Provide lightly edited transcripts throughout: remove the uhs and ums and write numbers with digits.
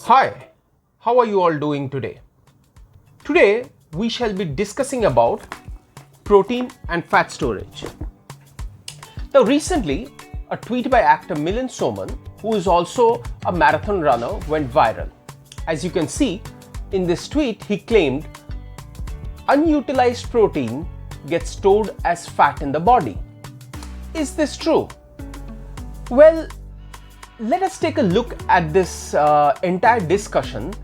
Hi, how are you all doing today? Today we shall be discussing about protein and fat storage. Now recently a tweet by actor Milind Soman, who is also a marathon runner, went viral. As you can see in this tweet, he claimed unutilized protein gets stored as fat in the body. Is this true? Well, let us take a look at this entire discussion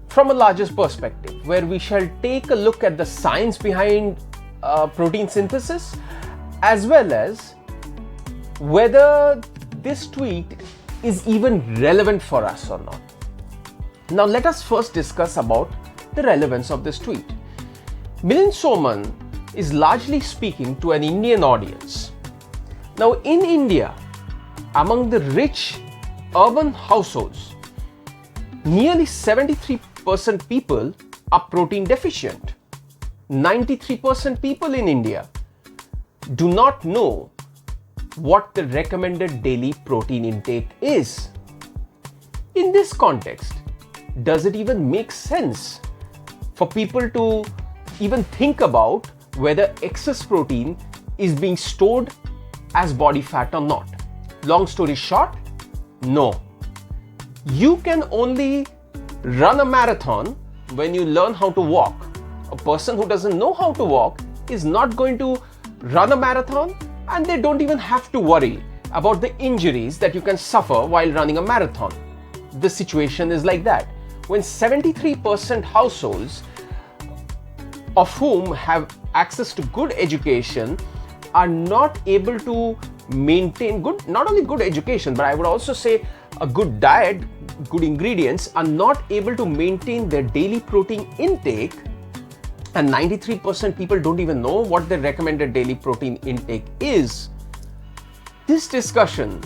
from a larger perspective, where we shall take a look at the science behind protein synthesis, as well as whether this tweet is even relevant for us or not. Now let us first discuss about the relevance of this tweet. Milind Soman is largely speaking to an Indian audience. Now in India, among the rich urban households, nearly 73% people are protein deficient. 93% people in India do not know what the recommended daily protein intake is. In this context, does it even make sense for people to even think about whether excess protein is being stored as body fat or not? Long story short, no. You can only run a marathon when you learn how to walk. A person who doesn't know how to walk is not going to run a marathon, and they don't even have to worry about the injuries that you can suffer while running a marathon. The situation is like that. When 73% households, of whom have access to good education, are not able to maintain not only good education, but I would also say a good diet, good ingredients, are not able to maintain their daily protein intake, and 93% people don't even know what their recommended daily protein intake is. This discussion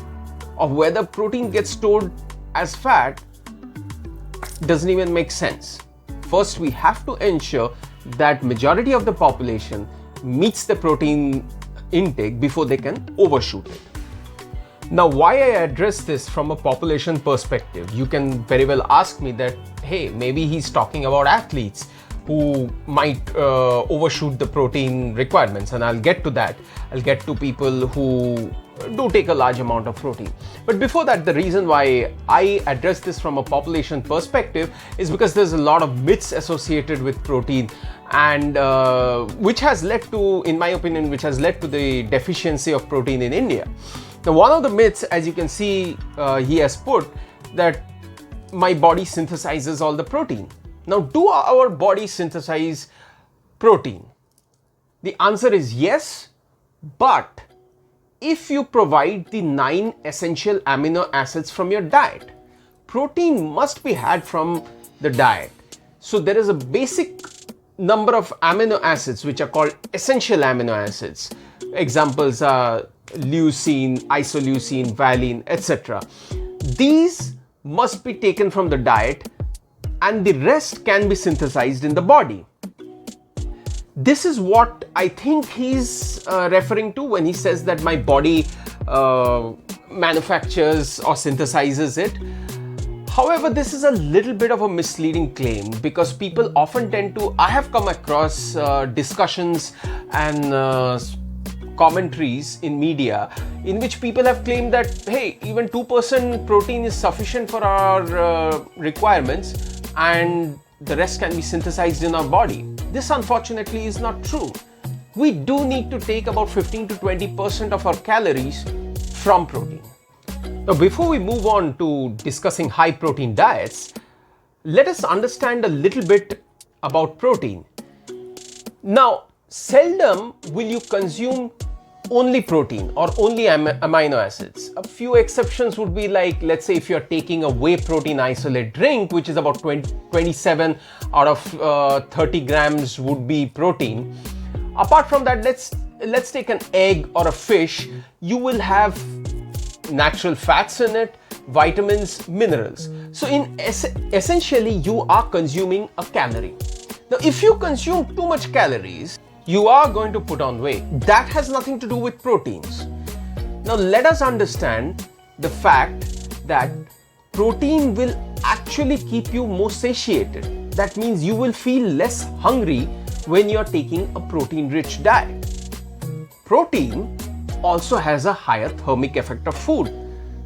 of whether protein gets stored as fat doesn't even make sense. First, we have to ensure that majority of the population meets the protein intake before they can overshoot it. Now, why I address this from a population perspective, you can very well ask me that, hey, maybe he's talking about athletes who might overshoot the protein requirements, and I'll get to that. I'll get to people who do take a large amount of protein. But before that, the reason why I address this from a population perspective is because there's a lot of myths associated with protein, and which has led to, in my opinion, which has led to the deficiency of protein in India. Now, one of the myths, as you can see, he has put that my body synthesizes all the protein. Now, do our body synthesize protein? The answer is yes, but if you provide the 9 essential amino acids from your diet, protein must be had from the diet. So there is a basic number of amino acids which are called essential amino acids. Examples are leucine, isoleucine, valine, etc. These must be taken from the diet, and the rest can be synthesized in the body. This is what I think he's referring to when he says that my body manufactures or synthesizes it. However, this is a little bit of a misleading claim, because people often tend to, I have come across discussions and commentaries in media in which people have claimed that, hey, even 2% protein is sufficient for our requirements, and the rest can be synthesized in our body. This unfortunately is not true. We do need to take about 15 to 20% of our calories from protein. Now, before we move on to discussing high protein diets, let us understand a little bit about protein. Now, seldom will you consume only protein or only amino acids. A few exceptions would be like, let's say if you're taking a whey protein isolate drink, which is about 27 out of 30 grams would be protein. Apart from that, let's take an egg or a fish. You will have natural fats in it, vitamins, minerals. So essentially you are consuming a calorie. Now, if you consume too much calories, you are going to put on weight. That has nothing to do with proteins. Now let us understand the fact that protein will actually keep you more satiated. That means you will feel less hungry when you're taking a protein-rich diet. Protein also has a higher thermic effect of food.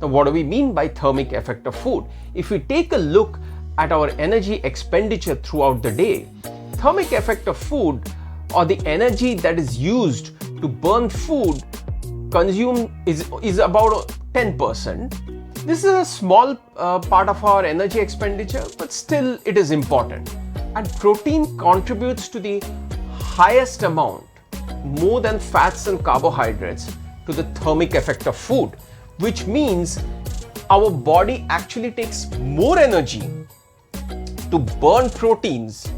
Now, what do we mean by thermic effect of food? If we take a look at our energy expenditure throughout the day, thermic effect of food, or the energy that is used to burn food, consumed is about 10%. This is a small part of our energy expenditure, but still it is important. And protein contributes to the highest amount, more than fats and carbohydrates, to the thermic effect of food, which means our body actually takes more energy to burn proteins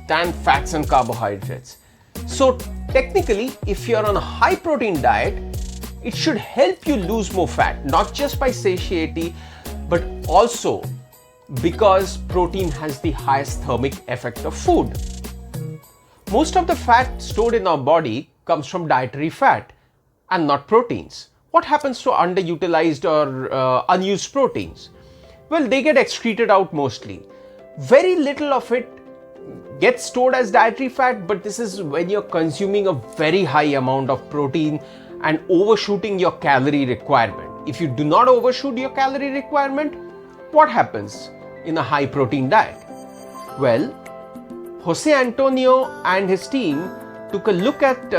than fats and carbohydrates. So technically, if you're on a high protein diet, it should help you lose more fat, not just by satiety, but also because protein has the highest thermic effect of food. Most of the fat stored in our body comes from dietary fat and not proteins. What happens to underutilized or unused proteins? Well, they get excreted out mostly. Very little of it gets stored as dietary fat, but this is when you're consuming a very high amount of protein and overshooting your calorie requirement. If you do not overshoot your calorie requirement, what happens in a high protein diet? Well, Jose Antonio and his team took a look at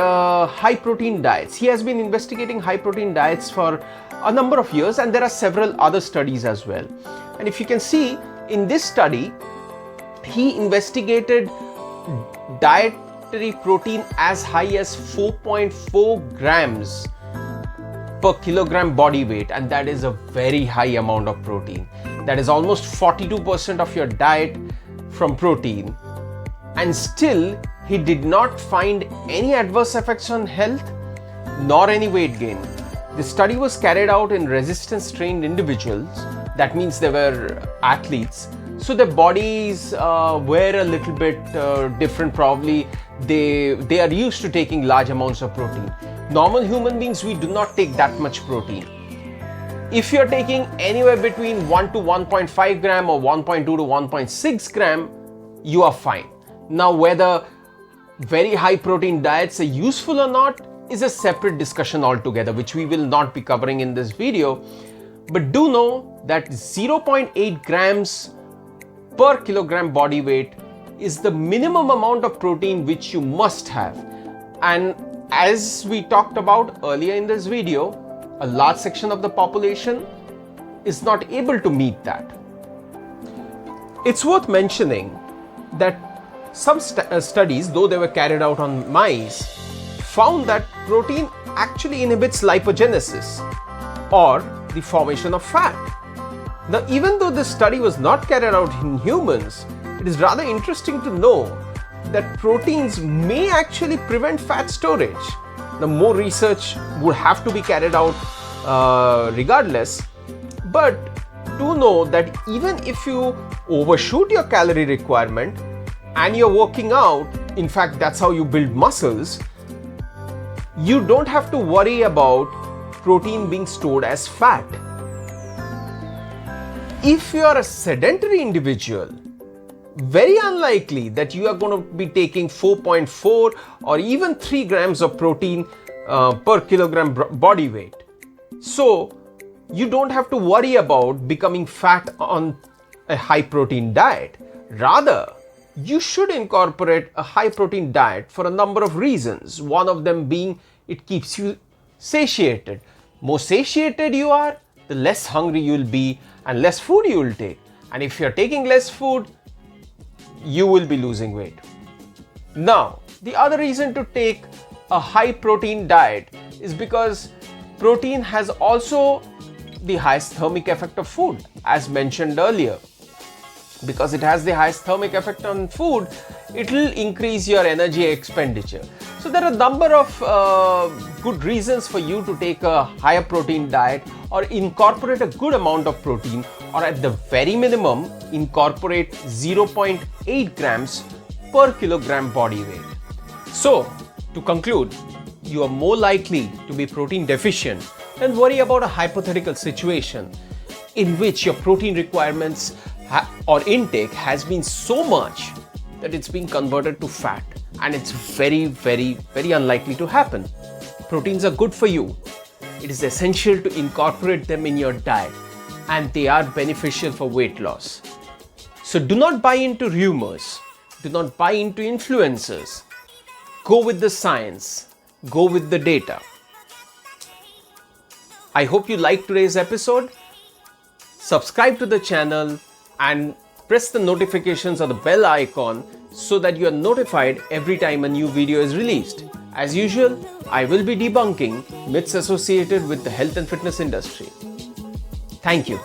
high protein diets. He has been investigating high protein diets for a number of years, and there are several other studies as well. And if you can see in this study, he investigated dietary protein as high as 4.4 grams per kilogram body weight, and that is a very high amount of protein. That is almost 42% of your diet from protein, and still he did not find any adverse effects on health nor any weight gain. The study was carried out in resistance trained individuals. That means they were athletes, so their bodies were a little bit different. Probably they are used to taking large amounts of protein. Normal human beings, we do not take that much protein. If you're taking anywhere between 1 to 1.5 gram or 1.2 to 1.6 gram, you are fine. Now, whether very high protein diets are useful or not is a separate discussion altogether, which we will not be covering in this video. But do know that 0.8 grams per kilogram body weight is the minimum amount of protein which you must have. And as we talked about earlier in this video, a large section of the population is not able to meet that. It's worth mentioning that some studies, though they were carried out on mice, found that protein actually inhibits lipogenesis, or the formation of fat. Now, even though this study was not carried out in humans, it is rather interesting to know that proteins may actually prevent fat storage. Now, more research would have to be carried out regardless, but do know that even if you overshoot your calorie requirement and you're working out, in fact that's how you build muscles, you don't have to worry about protein being stored as fat. If you are a sedentary individual, very unlikely that you are going to be taking 4.4 or even 3 grams of protein per kilogram body weight. So you don't have to worry about becoming fat on a high protein diet. Rather, you should incorporate a high protein diet for a number of reasons. One of them being it keeps you satiated. More satiated you are, the less hungry you will be and less food you will take. And if you're taking less food, you will be losing weight. Now, the other reason to take a high protein diet is because protein has also the highest thermic effect of food, as mentioned earlier. Because it has the highest thermic effect on food, it will increase your energy expenditure. So there are a number of good reasons for you to take a higher protein diet or incorporate a good amount of protein, or at the very minimum incorporate 0.8 grams per kilogram body weight. So to conclude, you are more likely to be protein deficient than worry about a hypothetical situation in which your protein requirements or intake has been so much that it's being converted to fat, and it's very, very, very unlikely to happen. Proteins are good for you. It is essential to incorporate them in your diet, and they are beneficial for weight loss. So do not buy into rumors. Do not buy into influencers. Go with the science. Go with the data. I hope you liked today's episode. Subscribe to the channel and press the notifications or the bell icon so that you are notified every time a new video is released. As usual, I will be debunking myths associated with the health and fitness industry. Thank you.